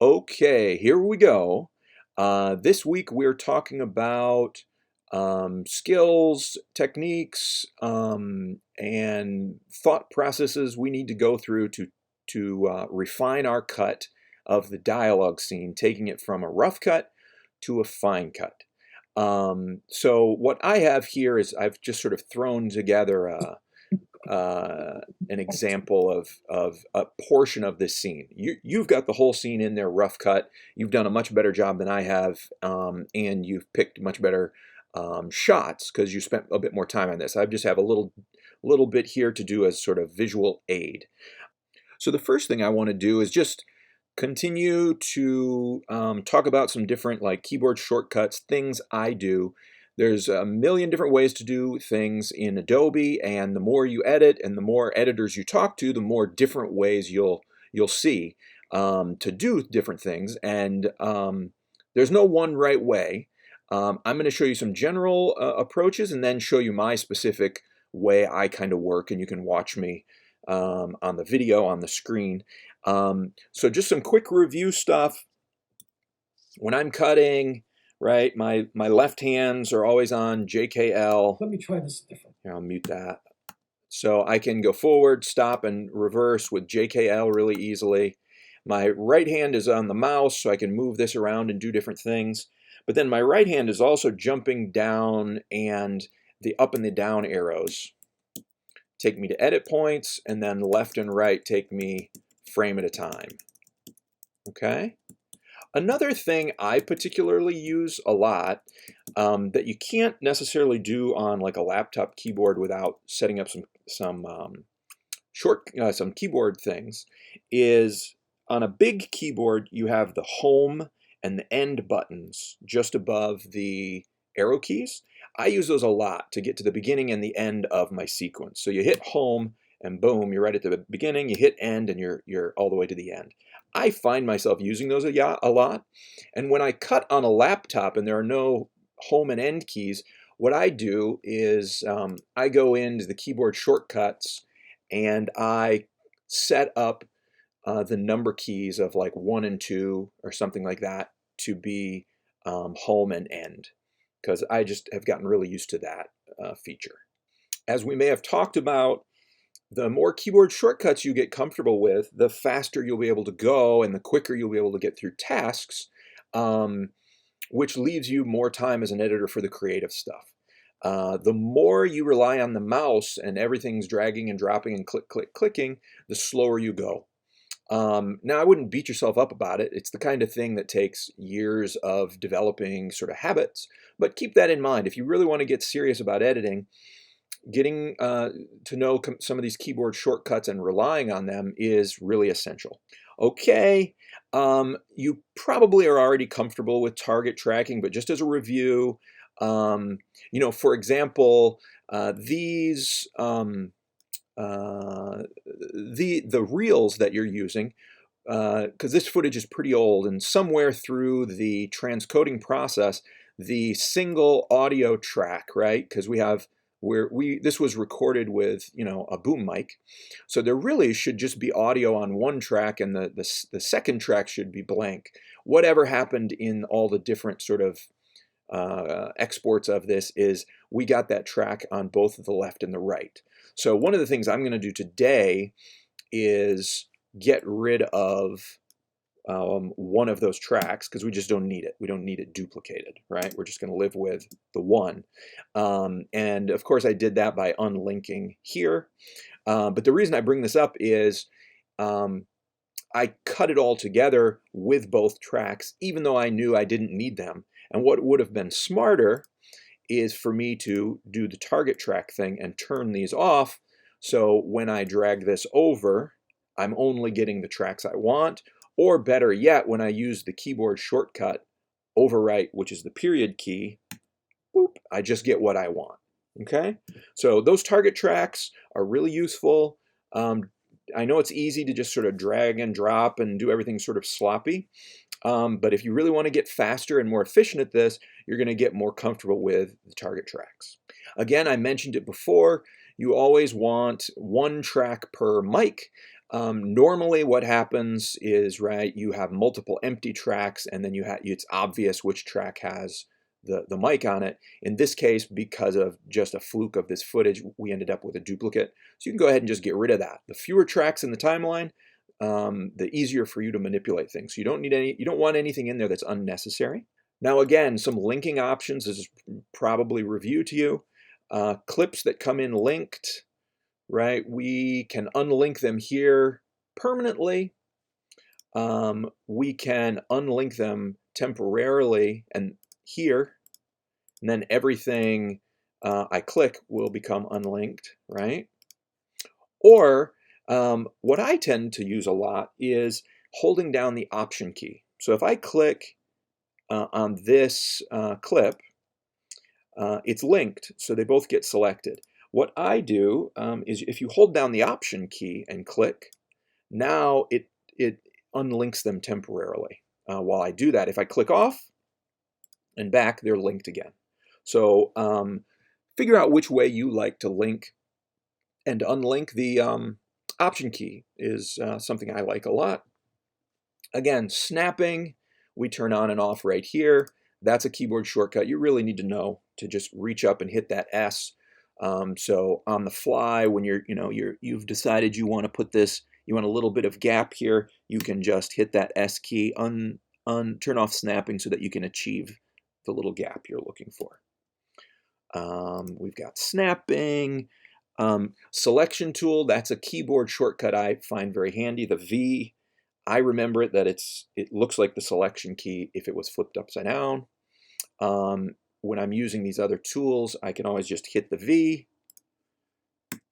Okay, here we go. This week we're talking about skills, techniques, and thought processes we need to go through to refine our cut of the dialogue scene, taking it from a rough cut to a fine cut. So what I have here is I've just sort of thrown together an example of a portion of this scene. You've got the whole scene in there, rough cut. You've done a much better job than I have, and you've picked much better shots because you spent a bit more time on this. I just have a little bit here to do as sort of visual aid. So the first thing I want to do is just continue to talk about some different like keyboard shortcuts, things I do. There's a million different ways to do things in Adobe, and the more you edit and the more editors you talk to, the more different ways you'll see to do different things. And there's no one right way. I'm going to show you some general approaches and then show you my specific way I kind of work, and you can watch me on the video on the screen. So just some quick review stuff. When I'm cutting, right, my left hands are always on JKL. Let me try this different. Here, I'll mute that. So I can go forward, stop, and reverse with JKL really easily. My right hand is on the mouse, so I can move this around and do different things. But then my right hand is also jumping down, and the up and the down arrows take me to edit points, and then left and right take me frame at a time. Okay? Another thing I particularly use a lot that you can't necessarily do on like a laptop keyboard without setting up some keyboard things is on a big keyboard you have the home and the end buttons just above the arrow keys. I use those a lot to get to the beginning and the end of my sequence. So you hit home and boom, you're right at the beginning, you hit end and you're all the way to the end. I find myself using those a lot. And when I cut on a laptop and there are no home and end keys, what I do is I go into the keyboard shortcuts and I set up the number keys of like 1 and 2 or something like that to be home and end, because I just have gotten really used to that feature. As we may have talked about, the more keyboard shortcuts you get comfortable with, the faster you'll be able to go and the quicker you'll be able to get through tasks, which leaves you more time as an editor for the creative stuff. The more you rely on the mouse and everything's dragging and dropping and click, click, clicking, the slower you go. Now, I wouldn't beat yourself up about it. It's the kind of thing that takes years of developing sort of habits, but keep that in mind. If you really want to get serious about editing, getting to know some of these keyboard shortcuts and relying on them is really essential. Okay, you probably are already comfortable with target tracking, but just as a review, for example, these the reels that you're using, because this footage is pretty old, and somewhere through the transcoding process, the single audio track, right? Because this was recorded with a boom mic, so there really should just be audio on one track, and the second track should be blank. Whatever happened in all the different sort of exports of this is we got that track on both the left and the right. So one of the things I'm going to do today is get rid of one of those tracks because we just don't need it. We don't need it duplicated, right? We're just going to live with the one. And of course I did that by unlinking here. But the reason I bring this up is I cut it all together with both tracks, even though I knew I didn't need them. And what would have been smarter is for me to do the target track thing and turn these off. So when I drag this over, I'm only getting the tracks I want, or better yet, when I use the keyboard shortcut overwrite, which is the period key, boop, I just get what I want. Okay, so those target tracks are really useful. I know it's easy to just sort of drag and drop and do everything sort of sloppy. But if you really want to get faster and more efficient at this, you're going to get more comfortable with the target tracks. Again, I mentioned it before, you always want one track per mic. Normally what happens is, right, you have multiple empty tracks and then it's obvious which track has the mic on it. In this case, because of just a fluke of this footage, we ended up with a duplicate. So you can go ahead and just get rid of that. The fewer tracks in the timeline, the easier for you to manipulate things. So you don't want anything in there that's unnecessary. Now again, some linking options. This is probably reviewed to you. Clips that come in linked, right? We can unlink them here permanently. We can unlink them temporarily and here, and then everything I click will become unlinked, right? Or what I tend to use a lot is holding down the Option key. So if I click on this clip, it's linked, so they both get selected. What I do is if you hold down the Option key and click, now it unlinks them temporarily. While I do that, if I click off and back, they're linked again. So figure out which way you like to link and unlink. The Option key is something I like a lot. Again, snapping, we turn on and off right here. That's a keyboard shortcut you really need to know to just reach up and hit that S. So on the fly, when you've decided you want to put this, you want a little bit of gap here, you can just hit that S key, turn off snapping so that you can achieve the little gap you're looking for. We've got snapping, selection tool. That's a keyboard shortcut I find very handy. The V, I remember it that it looks like the selection key if it was flipped upside down. When I'm using these other tools, I can always just hit the V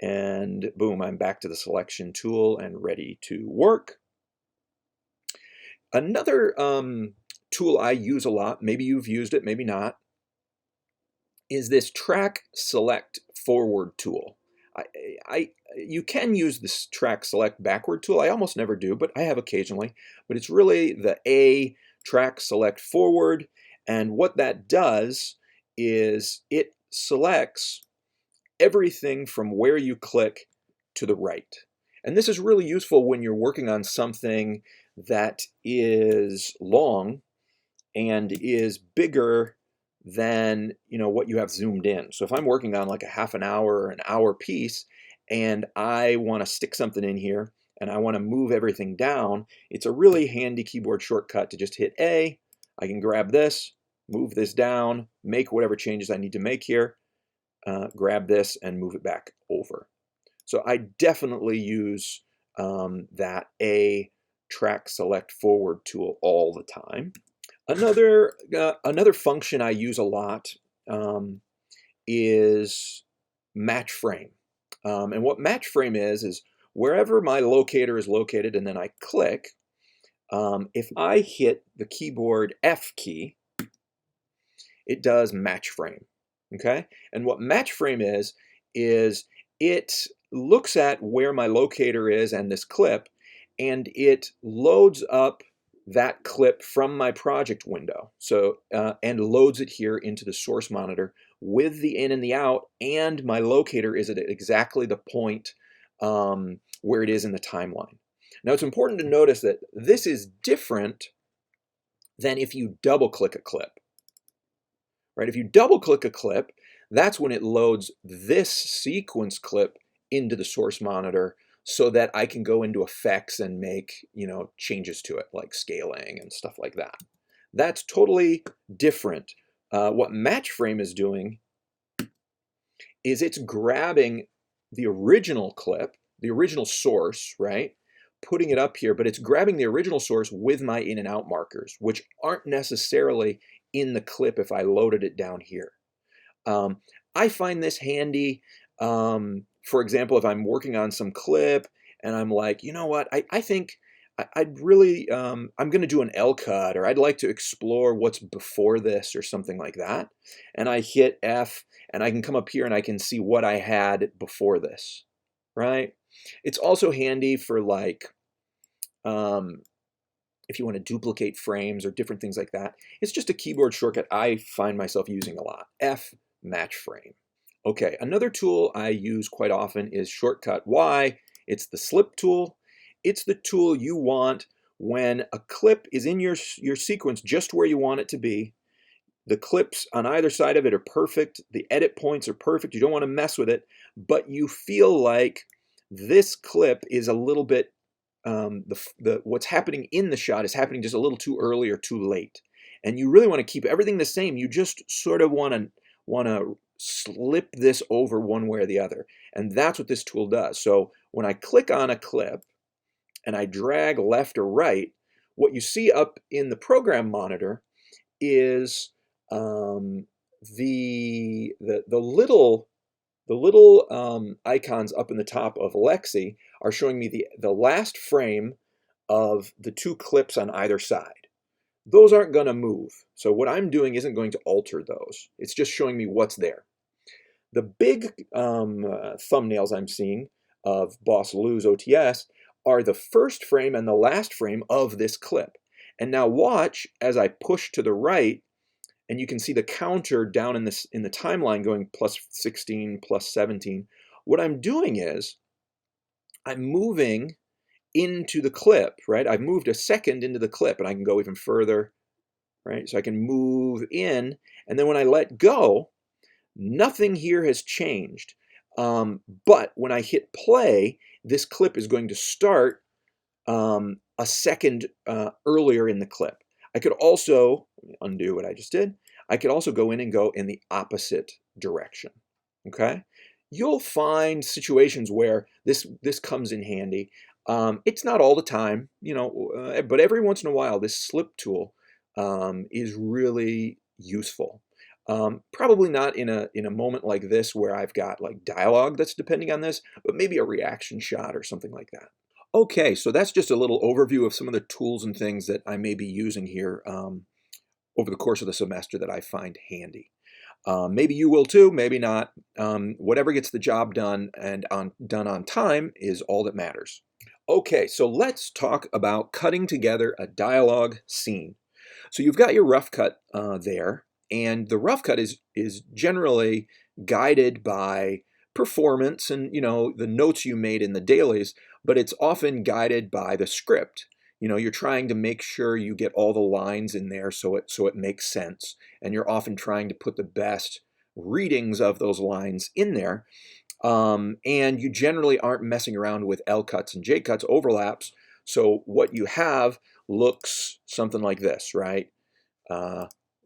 and boom, I'm back to the selection tool and ready to work. Another tool I use a lot, maybe you've used it, maybe not, is this track select forward tool. You can use this track select backward tool. I almost never do, but I have occasionally. But it's really the A track select forward. And what that does is it selects everything from where you click to the right. And this is really useful when you're working on something that is long and is bigger than what you have zoomed in. So if I'm working on like a half an hour or an hour piece and I want to stick something in here and I want to move everything down, it's a really handy keyboard shortcut to just hit A. I can grab this, move this down, make whatever changes I need to make here, grab this and move it back over. So I definitely use that A track select forward tool all the time. Another function I use a lot is match frame. And what match frame is wherever my locator is located and then I click, if I hit the keyboard F key, it does match frame, okay? And what match frame is it looks at where my locator is and this clip, and it loads up that clip from my project window. So, and loads it here into the source monitor with the in and the out, and my locator is at exactly the point where it is in the timeline. Now it's important to notice that this is different than if you double click a clip, right? If you double click a clip, that's when it loads this sequence clip into the source monitor so that I can go into effects and make, changes to it, like scaling and stuff like that. That's totally different. What match frame is doing is it's grabbing the original clip, the original source, right? Putting it up here, but it's grabbing the original source with my in and out markers, which aren't necessarily in the clip if I loaded it down here. I find this handy. For example, if I'm working on some clip and I'm like, you know what, I think I'd really, I'm going to do an L cut, or I'd like to explore what's before this or something like that. And I hit F and I can come up here and I can see what I had before this, right? It's also handy for like, if you want to duplicate frames or different things like that. It's just a keyboard shortcut I find myself using a lot. F match frame. Okay, another tool I use quite often is shortcut Y. It's the slip tool. It's the tool you want when a clip is in your sequence just where you want it to be. The clips on either side of it are perfect. The edit points are perfect. You don't want to mess with it, but you feel like this clip is a little bit, what's happening in the shot is happening just a little too early or too late. And you really want to keep everything the same. You just sort of want to slip this over one way or the other. And that's what this tool does. So when I click on a clip and I drag left or right, what you see up in the program monitor is the little icons up in the top of Lexi are showing me the last frame of the two clips on either side. Those aren't going to move. So what I'm doing isn't going to alter those. It's just showing me what's there. The big thumbnails I'm seeing of Boss Lou's OTS are the first frame and the last frame of this clip. And now watch as I push to the right, and you can see the counter down in the timeline going plus 16, plus 17. What I'm doing is I'm moving into the clip, right? I've moved a second into the clip, and I can go even further, right? So I can move in, and then when I let go, nothing here has changed. But when I hit play, this clip is going to start a second earlier in the clip. I could also undo what I just did. I could also go in and go in the opposite direction. Okay, you'll find situations where this comes in handy. It's not all the time, but every once in a while, this slip tool is really useful. Probably not in a moment like this where I've got like dialogue that's depending on this, but maybe a reaction shot or something like that. Okay, so that's just a little overview of some of the tools and things that I may be using here over the course of the semester that I find handy. Maybe you will too, maybe not. Whatever gets the job done and done on time is all that matters. Okay, so let's talk about cutting together a dialogue scene. So you've got your rough cut there, and the rough cut is generally guided by performance and the notes you made in the dailies, but it's often guided by the script. You're trying to make sure you get all the lines in there so it makes sense, and you're often trying to put the best readings of those lines in there. And you generally aren't messing around with L cuts and J cuts overlaps. So what you have looks something like this, right?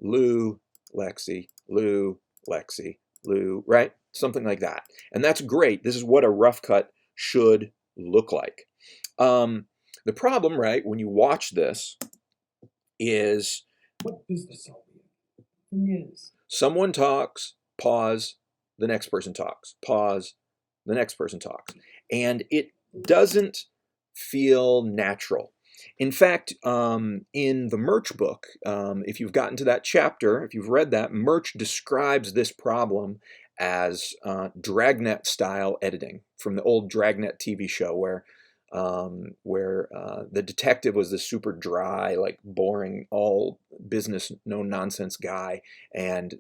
Lou, Lexi, Lou, Lexi, Lou, right? Something like that. And that's great. This is what a rough cut should look like. The problem, right, when you watch this is what business are we in? The news. Someone talks, pause, the next person talks, pause, the next person talks. And it doesn't feel natural. In fact, in the Murch book, if you've gotten to that chapter, if you've read that, Murch describes this problem as Dragnet style editing from the old Dragnet TV show where the detective was the super dry, like boring, all business, no nonsense guy, and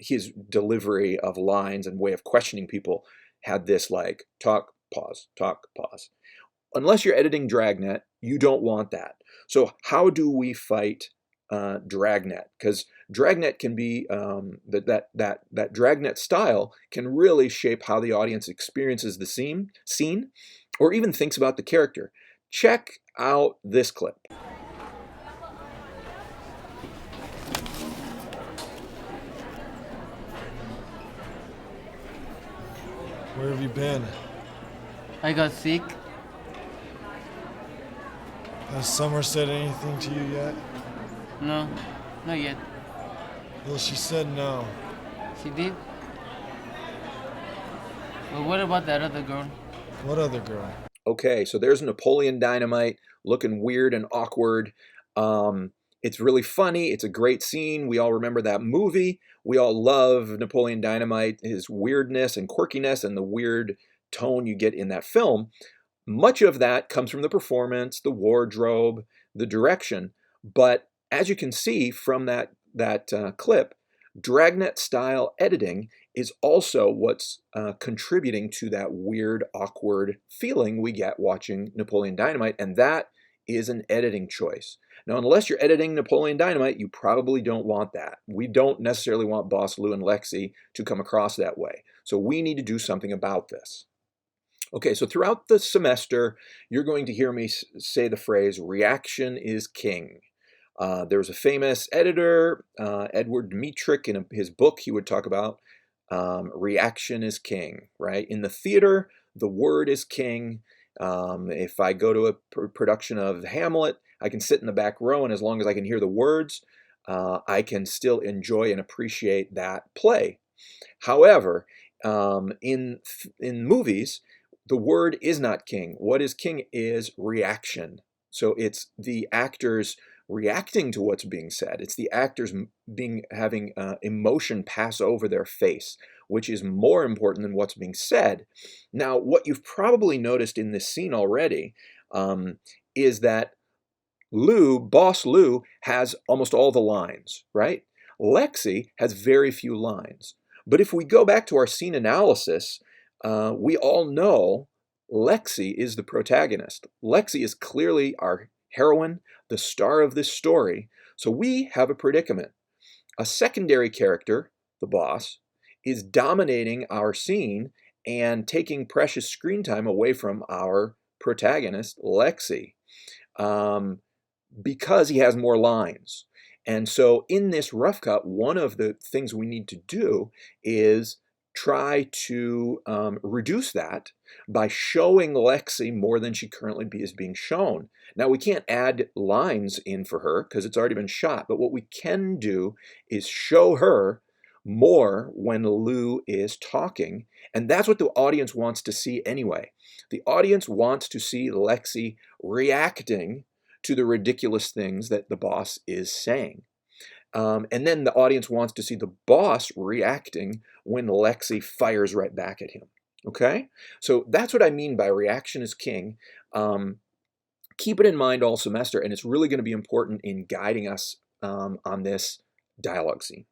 his delivery of lines and way of questioning people had this like talk, pause, talk, pause. Unless you're editing Dragnet, you don't want that. So how do we fight Dragnet? Because Dragnet can be that Dragnet style can really shape how the audience experiences the scene, or even thinks about the character. Check out this clip. Where have you been? I got sick. Has Summer said anything to you yet? No, not yet. Well, she said no. She did? But what about that other girl? What other girl? Okay, so there's Napoleon Dynamite looking weird and awkward. It's really funny. It's a great scene. We all remember that movie. We all love Napoleon Dynamite, his weirdness and quirkiness and the weird tone you get in that film. Much of that comes from the performance, the wardrobe, the direction. But as you can see from that clip, Dragnet style editing is also what's contributing to that weird, awkward feeling we get watching Napoleon Dynamite, and that is an editing choice. Now, unless you're editing Napoleon Dynamite, you probably don't want that. We don't necessarily want Boss Lou and Lexi to come across that way. So we need to do something about this. Okay, so throughout the semester, you're going to hear me say the phrase, reaction is king. There was a famous editor, Edward Dmytryk, in his book, he would talk about reaction is king, right? In the theater, the word is king. If I go to a production of Hamlet, I can sit in the back row, and as long as I can hear the words, I can still enjoy and appreciate that play. However, in movies, the word is not king. What is king is reaction. So it's the actors reacting to what's being said. It's the actors having emotion pass over their face, which is more important than what's being said. Now, what you've probably noticed in this scene already is that Boss Lou, has almost all the lines, right? Lexi has very few lines. But if we go back to our scene analysis, we all know Lexi is the protagonist. Lexi is clearly our heroine, the star of this story. So we have a predicament. A secondary character, the boss, is dominating our scene and taking precious screen time away from our protagonist, Lexi, because he has more lines. And so in this rough cut, one of the things we need to do is try to reduce that by showing Lexi more than she currently is being shown. Now, we can't add lines in for her because it's already been shot, but what we can do is show her more when Lou is talking, and that's what the audience wants to see anyway. The audience wants to see Lexi reacting to the ridiculous things that the boss is saying. And then the audience wants to see the boss reacting when Lexi fires right back at him. Okay? So that's what I mean by reaction is king. Keep it in mind all semester, and it's really going to be important in guiding us on this dialogue scene.